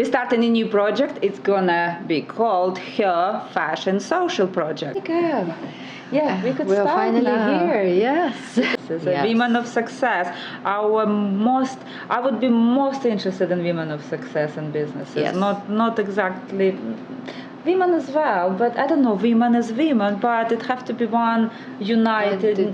We're starting a new project. It's gonna be called Her Fashion Social Project. Okay. Yeah, we could We're start finally now. here. Yes. As a women of success, I would be most interested in women of success and businesses. Yes. Not exactly women as well, but I don't know, women as women, but it have to be one uniting,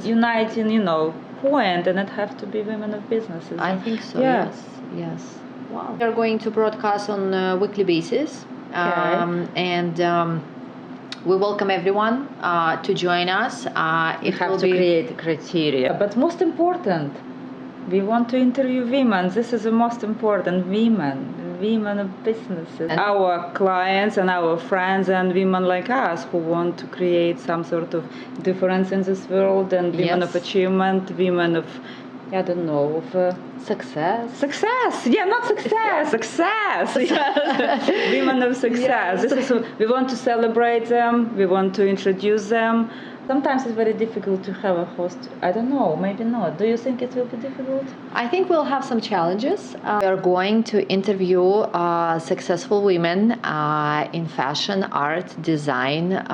point, and it have to be women of businesses. I think so. Yeah. Yes. Wow. We are going to broadcast on a weekly basis, and we welcome everyone to join us. We have to create criteria, but most important, we want to interview women. This is the most important, women of businesses. And our clients and our friends and women like us who want to create some sort of difference in this world, and women of achievement, women of, I don't know, of success. Success, yeah, not success, success. Yes. Women of success. Yes. This is, we want to celebrate them. We want to introduce them. Sometimes it's very difficult to have a host. I don't know, maybe not. Do you think it will be difficult? I think we'll have some challenges. We are going to interview successful women in fashion, art, design,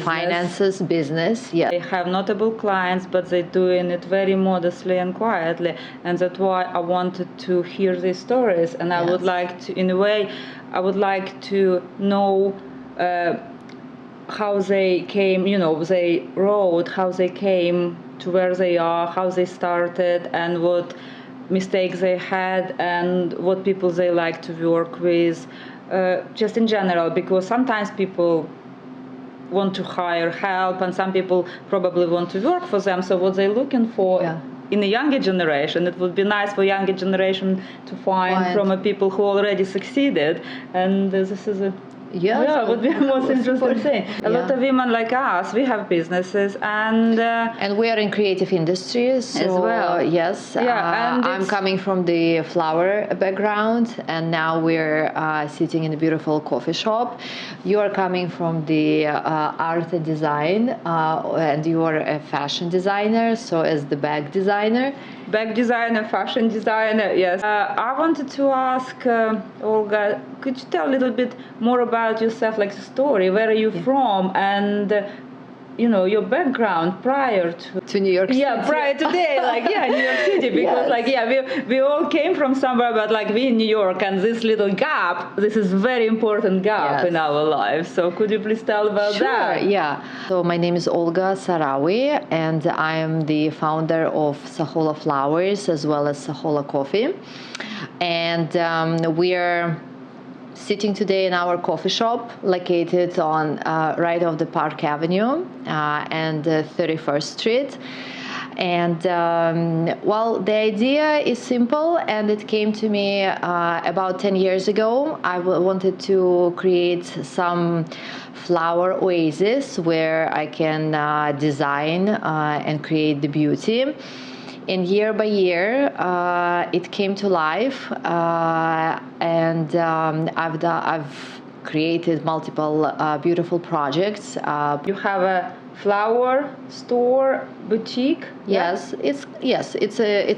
finances, business. Yeah. They have notable clients, but they're doing it very modestly and quietly. And that's why I wanted to hear these stories. And I would like to, in a way, I would like to know how they came, they wrote, how they came to where they are, how they started, and what mistakes they had, and what people they like to work with, just in general, because sometimes people want to hire help, and some people probably want to work for them, so what they're looking for in the younger generation, it would be nice for younger generation to find from a people who already succeeded, and this is a it would be the most interesting thing. A lot of women like us, we have businesses, and we are in creative industries so, as well. Yes, and I'm coming from the flower background, and now we're sitting in a beautiful coffee shop. You are coming from the art and design, and you are a fashion designer, so as the bag designer. Bag designer, fashion designer, yes. I wanted to ask Olga, could you tell a little bit more about yourself, like the story, where are you from, and your background prior to New York City. Yeah, prior to that, New York City, because we all came from somewhere, but we in New York, and this little gap, this is very important gap in our lives. So could you please tell about that? Yeah. So my name is Olga Sahraoui, and I am the founder of Sahola Flowers as well as Sahola Coffee, and we are sitting today in our coffee shop located on right off the Park Avenue and 31st Street. And the idea is simple, and it came to me about 10 years ago. I wanted to create some flower oasis where I can design and create the beauty. And year by year, it came to life, and I've created multiple beautiful projects. You have a flower store, boutique. Yes, it's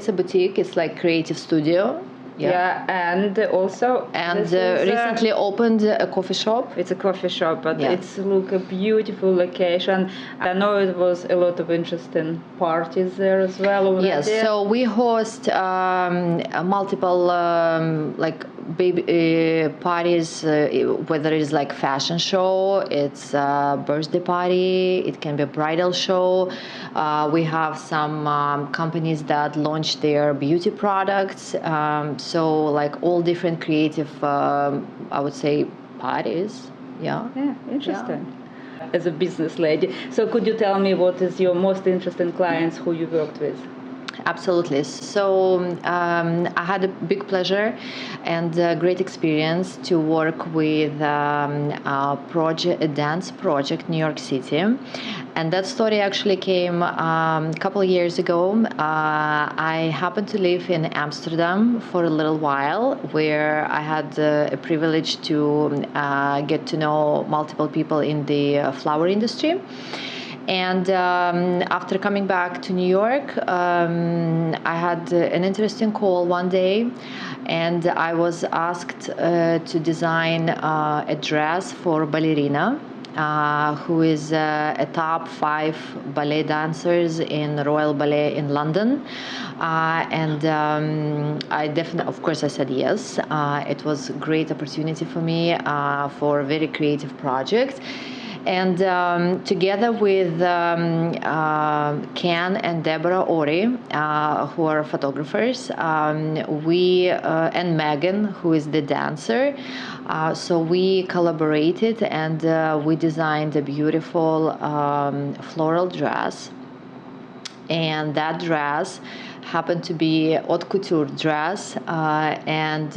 a boutique. It's like creative studio. Yeah, and also recently opened a coffee shop. It's a coffee shop, but it's a beautiful location. I know it was a lot of interesting parties there as well. Yes, so we host multiple baby parties, whether it's like fashion show, it's a birthday party, it can be a bridal show. We have some companies that launch their beauty products. So all different creative, I would say, parties. Yeah, interesting. As a business lady, so could you tell me what is your most interesting clients who you worked with? Absolutely. So I had a big pleasure and a great experience to work with a dance project, New York City. And that story actually came a couple of years ago. I happened to live in Amsterdam for a little while, where I had a privilege to get to know multiple people in the flower industry. And after coming back to New York, I had an interesting call one day, and I was asked to design a dress for ballerina, who is a top 5 ballet dancers in Royal Ballet in London. And I definitely, of course, I said yes. It was a great opportunity for me for a very creative project. And together with Ken and Deborah Ori, who are photographers, we and Megan, who is the dancer, so we collaborated, and we designed a beautiful floral dress. And that dress happened to be haute couture dress, and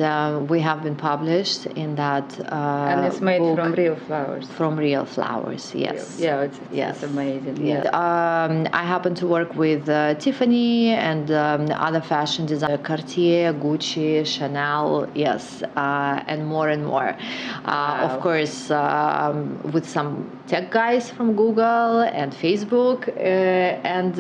we have been published in that and it's made book. from real flowers. From real flowers, yes. Yeah, it's amazing. Yeah. I happen to work with Tiffany and other fashion designers, Cartier, Gucci, Chanel, yes, and more and more. Wow. Of course, with some tech guys from Google and Facebook, and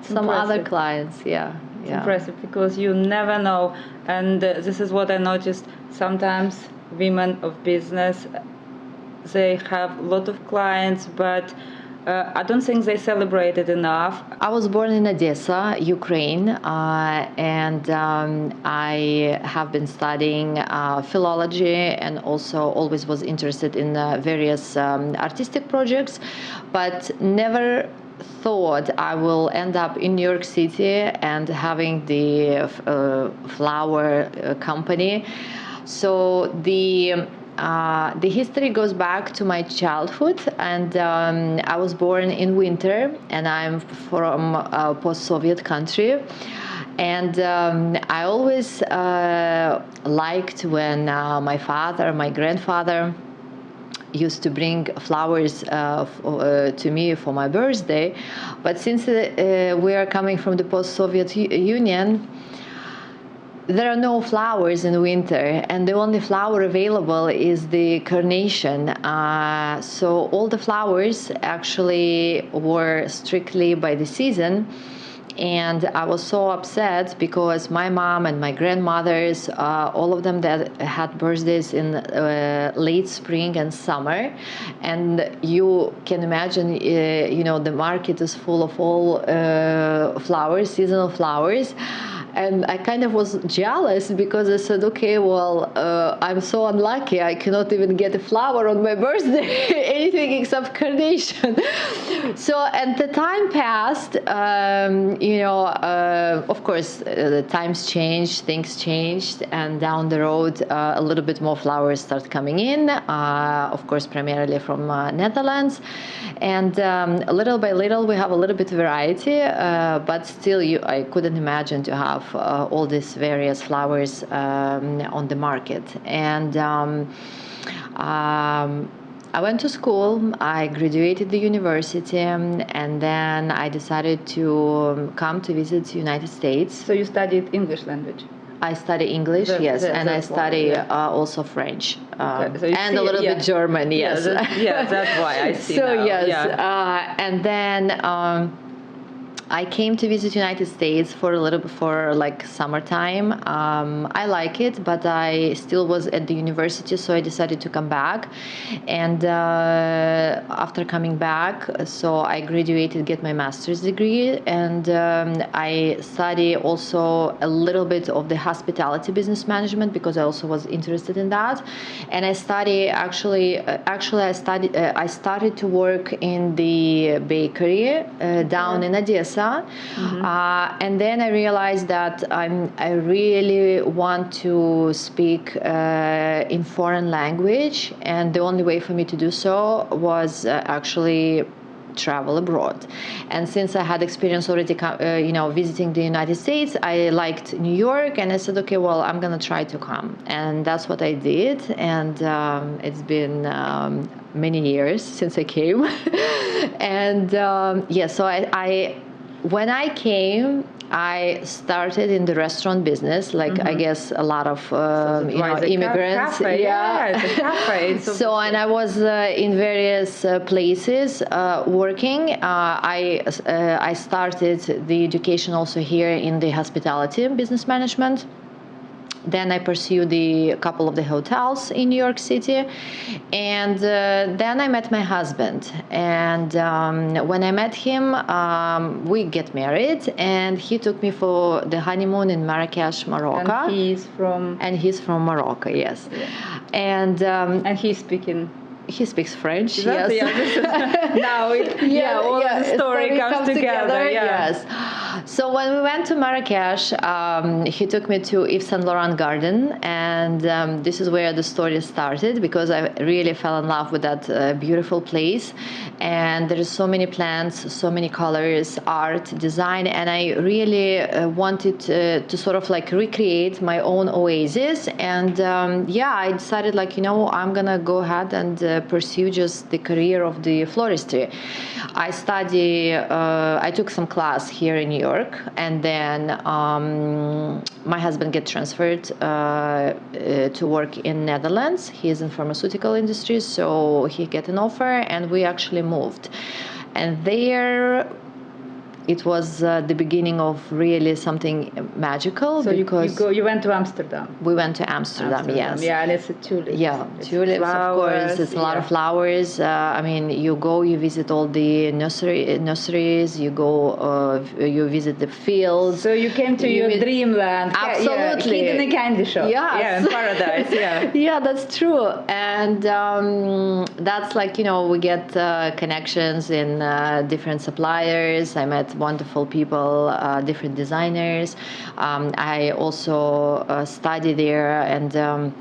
some other clients. Yeah. It's impressive because you never know, and this is what I noticed. Sometimes women of business, they have a lot of clients, but I don't think they celebrate it enough. I was born in Odessa, Ukraine, and I have been studying philology, and also always was interested in various artistic projects, but never thought I will end up in New York City and having the flower company. So the history goes back to my childhood, and I was born in winter, and I'm from a post-Soviet country. And I always liked when my father, my grandfather, used to bring flowers to me for my birthday. But since we are coming from the post-Soviet Union, there are no flowers in winter, and the only flower available is the carnation. So all the flowers actually were strictly by the season. And I was so upset because my mom and my grandmothers, all of them that had birthdays in late spring and summer, and you can imagine, the market is full of all flowers, seasonal flowers. And I kind of was jealous because I said, okay, well, I'm so unlucky. I cannot even get a flower on my birthday, anything except carnation. So, and the time passed, of course, the times changed, things changed, and down the road, a little bit more flowers start coming in, of course, primarily from Netherlands. And little by little, we have a little bit of variety, but still, I couldn't imagine to have all these various flowers on the market. And I went to school, I graduated the university, and then I decided to come to visit the United States. So you studied English language? I study English, yes, and I study also French, okay. So and a little bit German, yes. That's why I see so now. Yes, and then I came to visit United States for a little bit for like summertime. I like it, but I still was at the university, so I decided to come back. And after coming back, so I graduated, get my master's degree, and I study also a little bit of the hospitality business management because I also was interested in that. And I study I started to work in the bakery down in Odessa. Mm-hmm. And then I realized that I really want to speak in foreign language, and the only way for me to do so was actually travel abroad. And since I had experience already, visiting the United States, I liked New York, and I said, okay, well, I'm gonna try to come, and that's what I did. And it's been many years since I came, and so when I came, I started in the restaurant business, like I guess a lot of immigrants. Cafe, yeah, it's a cafe. It's So, and I was in various places working. I started the education also here in the hospitality business management. Then I pursued a couple of the hotels in New York City, and then I met my husband. And when I met him, we get married, and he took me for the honeymoon in Marrakesh, Morocco. And he's from Morocco, yes. Yeah. And he's speaking. He speaks French. Yes. Now all the story comes together. Yeah. Yes. So when we went to Marrakesh, he took me to Yves Saint Laurent Garden, and this is where the story started, because I really fell in love with that beautiful place. And there is so many plants, so many colors, art, design, and I really wanted to sort of like recreate my own oasis. And I decided, like, I'm gonna go ahead and pursue just the career of the floristry. I took some class here in New York, and then my husband get transferred to work in Netherlands. He is in pharmaceutical industry, so he get an offer, and we actually moved. And there it was the beginning of really something magical. So because you went to Amsterdam. We went to Amsterdam, yes. Yeah, and it's a tulip. Yeah, tulips, flowers, of course. It's a lot of flowers. You visit all the nurseries. You visit the fields. So you came to your dreamland. Absolutely. Kid in a candy shop. Yes. Yeah, in paradise. Yeah. Yeah, that's true. And that's like, we get connections in different suppliers. I met wonderful people, different designers. I also study there and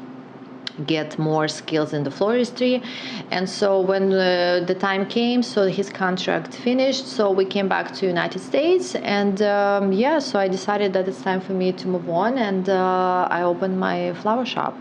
get more skills in the floristry. And so when the time came, so his contract finished, so we came back to United States, and so I decided that it's time for me to move on, and I opened my flower shop.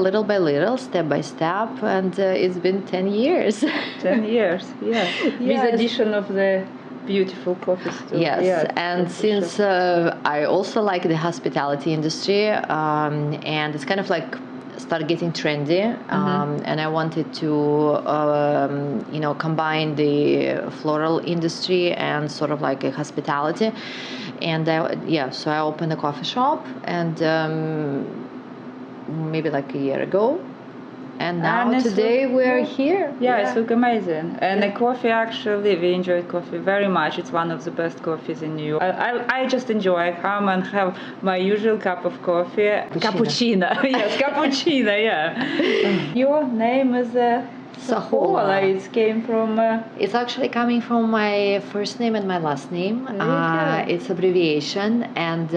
Little by little, step by step, and it's been 10 years. 10 years, yeah. Yes. With addition of the beautiful coffee store. Yes, yeah, and since I also like the hospitality industry, and it's kind of like start getting trendy, and I wanted to combine the floral industry and sort of like a hospitality, and so I opened a coffee shop, and maybe like a year ago. And now today we're here. Yeah, it's look amazing. And the coffee, actually, we enjoy coffee very much. It's one of the best coffees in New York. I just enjoy. I come and have my usual cup of coffee. Cappuccino. Yes, cappuccino, yeah. Your name is Sahola. It came from... It's actually coming from my first name and my last name. It's abbreviation, and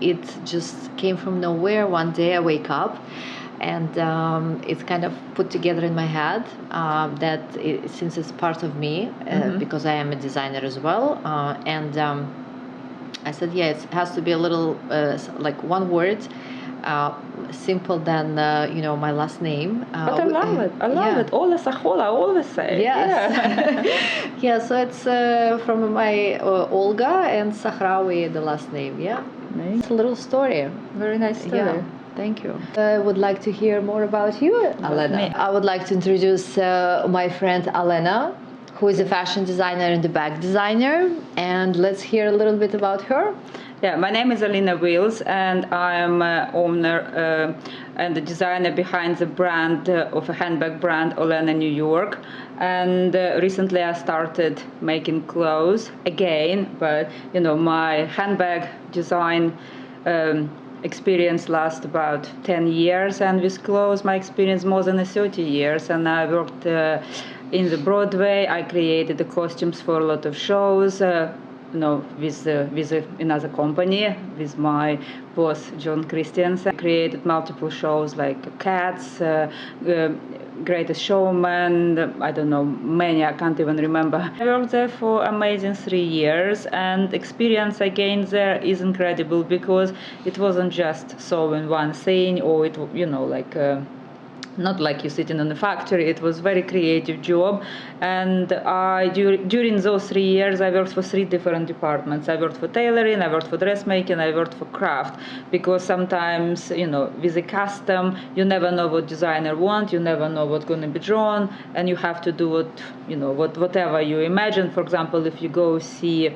it just came from nowhere. One day I wake up, and it's kind of put together in my head since it's part of me, because I am a designer as well, and I said, it has to be a little like one word, simple than my last name. But I love it. I love it. Olga Sahraoui, I always say. Yes. Yeah. So it's from my Olga and Sahraoui, the last name. Yeah. Nice. It's a little story. Very nice story. Yeah. Thank you. I would like to hear more about you, Olena. I would like to introduce my friend Olena, who is a fashion designer and a bag designer, and let's hear a little bit about her. Yeah, my name is Olena Wills, and I am owner and the designer behind the brand of a handbag brand, Olena New York. And recently I started making clothes again, but my handbag design experience lasts about 10 years, and with clothes my experience more than 30 years. And I worked in the Broadway. I created the costumes for a lot of shows. With another company, with my boss John Christiansen. I created multiple shows like Cats, Greatest Showman, I don't know, many, I can't even remember. I worked there for amazing 3 years, and experience I gained there is incredible, because it wasn't just sewing one thing, or not like you sitting in a factory. It was very creative job, and during those 3 years I worked for 3 different departments. I worked for tailoring, I worked for dressmaking, I worked for craft, because sometimes, with a custom, you never know what designer want, you never know what's going to be drawn, and you have to do whatever you imagine. For example, if you go see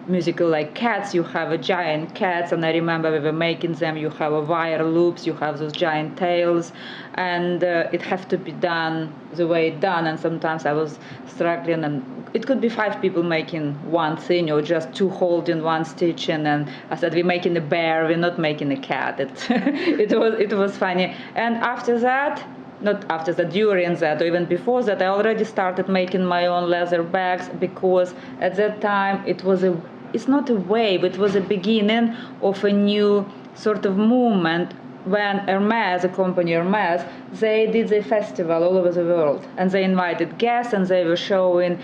musical like Cats, you have a giant cats, and I remember we were making them, you have a wire loops, you have those giant tails, and it has to be done the way it's done. And sometimes I was struggling, and it could be 5 people making one thing, or just 2 holding one stitching, and I said, we're making a bear, we're not making a cat. It was funny. And after that, not after that, during that, or even before that, I already started making my own leather bags, because at that time it's not a wave, it was a beginning of a new sort of movement when Hermes, the company Hermes, they did a festival all over the world, and they invited guests, and they were showing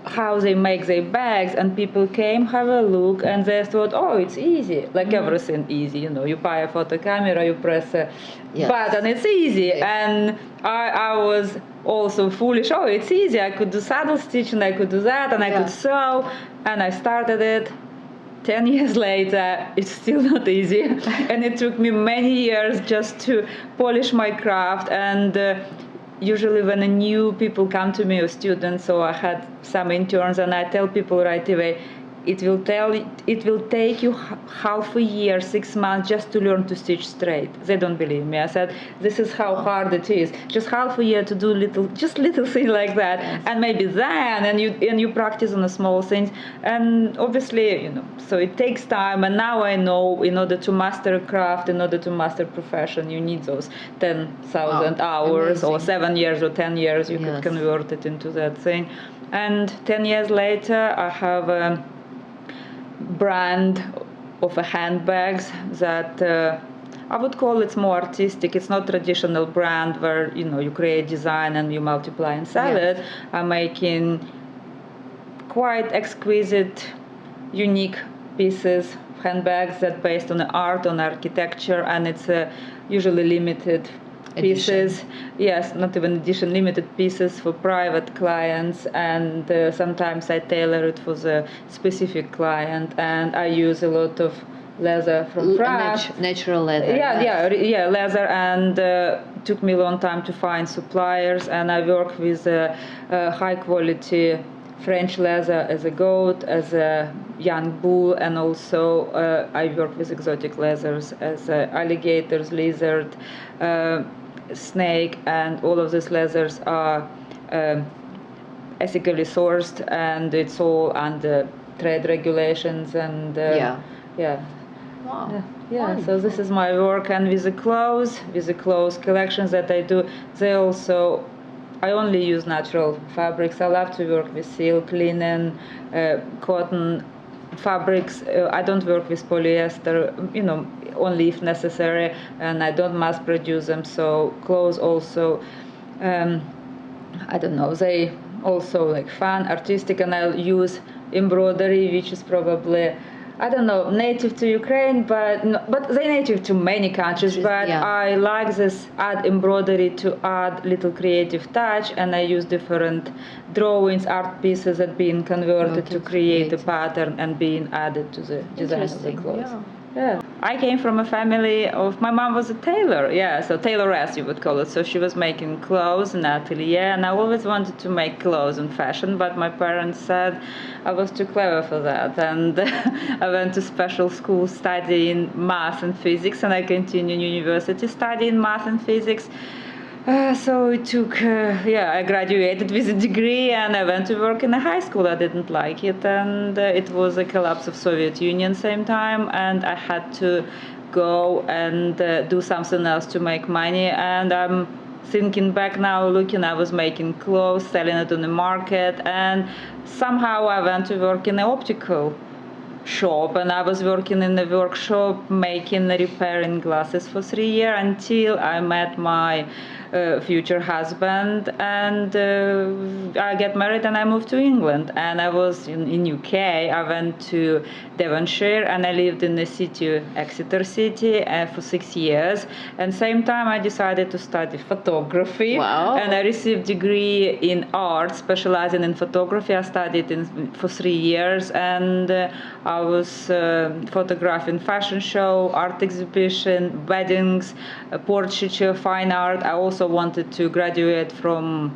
how they make their bags, and people came, have a look, and they thought, oh, it's easy, like everything easy, you buy a photo camera, you press a button, it's easy. Yes. And I was also foolish, oh, it's easy, I could do saddle stitching, I could do that, and I could sew, and I started it. 10 years later, it's still not easy, and it took me many years just to polish my craft. And usually when new people come to me, or students, so I had some interns, and I tell people right away, it will take you half a year, 6 months just to learn to stitch straight. They don't believe me. I said, this is how hard it is. Just half a year to do little thing like that. Yes. And maybe then, and you practice on the small things. And obviously, so it takes time. And now I know, in order to master a craft, in order to master profession, you need those 10,000 hours, amazing. Or 7 years or 10 years, you could convert it into that thing. And 10 years later, I have a brand of handbags that I would call it more artistic. It's not traditional brand where you create design and you multiply and sell it. I'm making quite exquisite, unique pieces, handbags that based on art, on architecture, and it's usually limited pieces. Edition. Yes, not even edition, limited pieces for private clients, and sometimes I tailor it for the specific client, and I use a lot of leather from France. Natural leather. Yeah, leather, and took me a long time to find suppliers, and I work with high quality French leather as a goat, as a young bull, and also I work with exotic leathers as alligators, lizard, snake, and all of these leathers are ethically sourced, and it's all under trade regulations. And Wow. So this is my work. And with the clothes collections that I do, I only use natural fabrics. I love to work with silk, linen, cotton fabrics. I don't work with polyester, only if necessary, and I don't mass produce them. So clothes also, I don't know, they also like fun, artistic, and I'll use embroidery, which is probably, I don't know, native to Ukraine, but they're native to many countries. But I like this embroidery to add little creative touch, and I use different drawings, art pieces that being converted to create a pattern and being added to the design of the clothes. Yeah. I came from a family my mom was a tailor, so tailoress you would call it. So she was making clothes in an atelier, and I always wanted to make clothes and fashion, but my parents said I was too clever for that. And I went to special school studying math and physics, and I continued university studying math and physics. So it took, I graduated with a degree, and I went to work in a high school. I didn't like it, and it was a collapse of Soviet Union same time, and I had to go and do something else to make money. And I'm thinking back now, I was making clothes, selling it on the market, and somehow I went to work in an optical shop, and I was working in a workshop repairing glasses for 3 years until I met my future husband, and I get married and I moved to England. And I was in UK. I went to Devonshire and I lived in the city, Exeter City, for 6 years. And same time I decided to study photography. Wow. And I received degree in art, specializing in photography. I studied for 3 years, and I was photographing fashion show, art exhibition, weddings, portraiture, fine art. I also wanted to graduate from.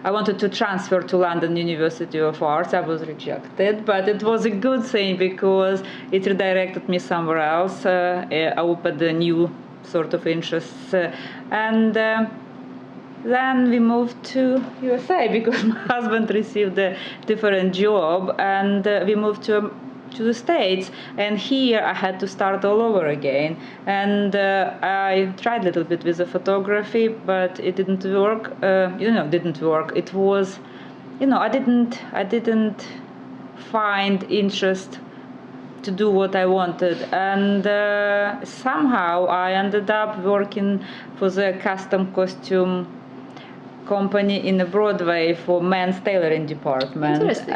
I wanted to transfer to London University of Arts. I was rejected, but it was a good thing because it redirected me somewhere else. I opened a new sort of interests, and then we moved to USA because my husband received a different job, and we moved to the States. And here I had to start all over again. And I tried a little bit with the photography, but it didn't work. Didn't work. It was, I didn't find interest to do what I wanted, and somehow I ended up working for the custom costume company in Broadway for men's tailoring department. Interesting.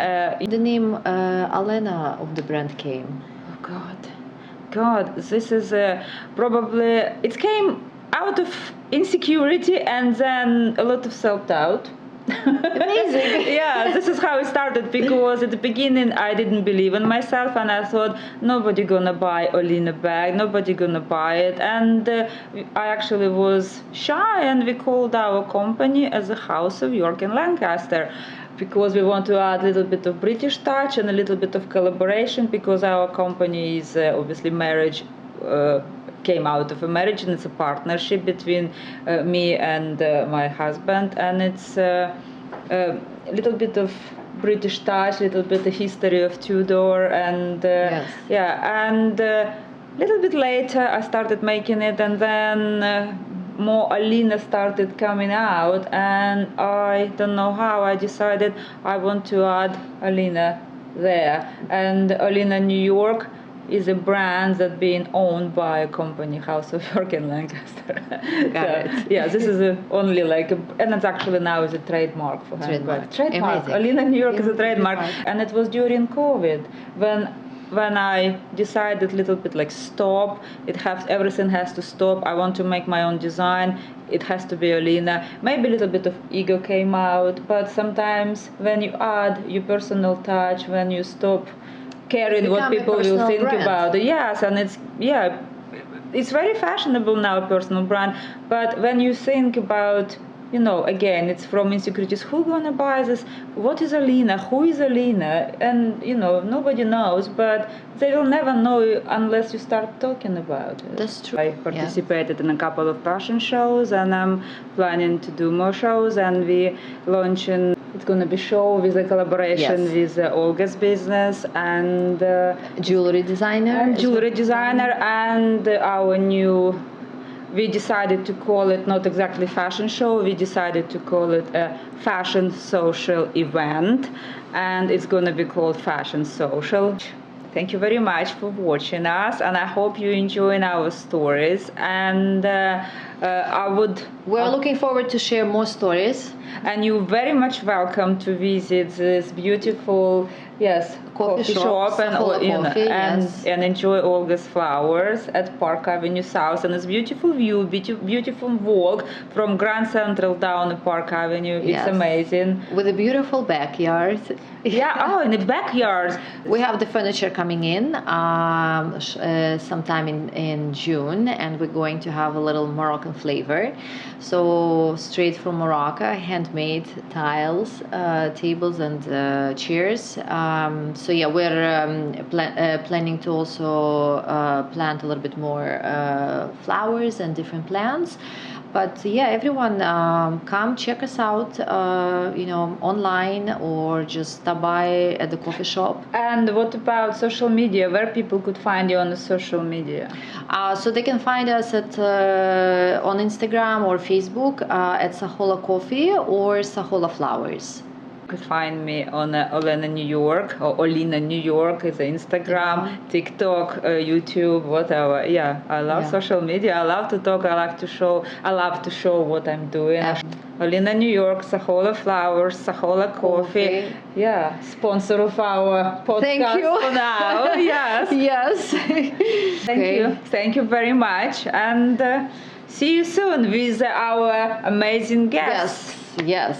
The name Olena of the brand came. Oh God, this is probably it came out of insecurity and then a lot of self-doubt. Amazing. Yeah, this is how it started, because at the beginning I didn't believe in myself and I thought nobody gonna buy Olena bag, nobody gonna buy it, and I actually was shy, and we called our company as a House of York and Lancaster because we want to add a little bit of British touch and a little bit of collaboration, because our company is obviously marriage came out of a marriage, and it's a partnership between me and my husband, and it's a little bit of British touch, a little bit of history of Tudor, and Yes. yeah, and a little bit later I started making it, and then more Olena started coming out, and I don't know how I decided I want to add Olena there. And Olena New York is a brand that's being owned by a company, House of York and Lancaster. Got it. Yeah, this is only and it's actually now is a trademark for handbag. Trademark. Amazing. Olena New York is a Yeah, trademark, trademark. and it was during COVID when I decided a little bit like stop. Everything has to stop. I want to make my own design. It has to be Olena. Maybe a little bit of ego came out, but sometimes when you add your personal touch, when you stop caring what people will think about it. Yes, and it's very fashionable now, personal brand. But when you think about, again, it's from insecurities. Who gonna buy this? What is Olena? Who is Olena? And nobody knows, but they will never know unless you start talking about it. That's true. I participated in a couple of fashion shows, and I'm planning to do more shows, and we launching. It's going to be show with a collaboration with Olga's business and jewelry designer. And our new. We decided to call it not exactly fashion show. We decided to call it a fashion social event, and it's going to be called Fashion Social. Thank you very much for watching us, and I hope you enjoy our stories. And We're looking forward to share more stories. And you're very much welcome to visit this beautiful, coffee shop and enjoy Olga's Flowers at Park Avenue South. And it's beautiful view, beautiful walk from Grand Central down to Park Avenue. It's amazing. With a beautiful backyard. In the backyard. We have the furniture coming in sometime in June, and we're going to have a little Moroccan flavor. So straight from Morocco, handmade tiles, tables and chairs. We're planning to also plant a little bit more flowers and different plants. But everyone, come check us out, online, or just stop by at the coffee shop. And what about social media? Where people could find you on the social media? So they can find us at on Instagram or Facebook at Sahola Coffee or Sahola Flowers. You could find me on Olena New York or Olena New York is Instagram, TikTok, YouTube, whatever. Yeah, I love social media. I love to talk. I love to show what I'm doing. Olena New York, Sahola Flowers, Sahola Coffee. Yeah, sponsor of our podcast. Thank you. For now. Yes. Yes. Thank you. Thank you very much. And see you soon with our amazing guests. Yes. Yes.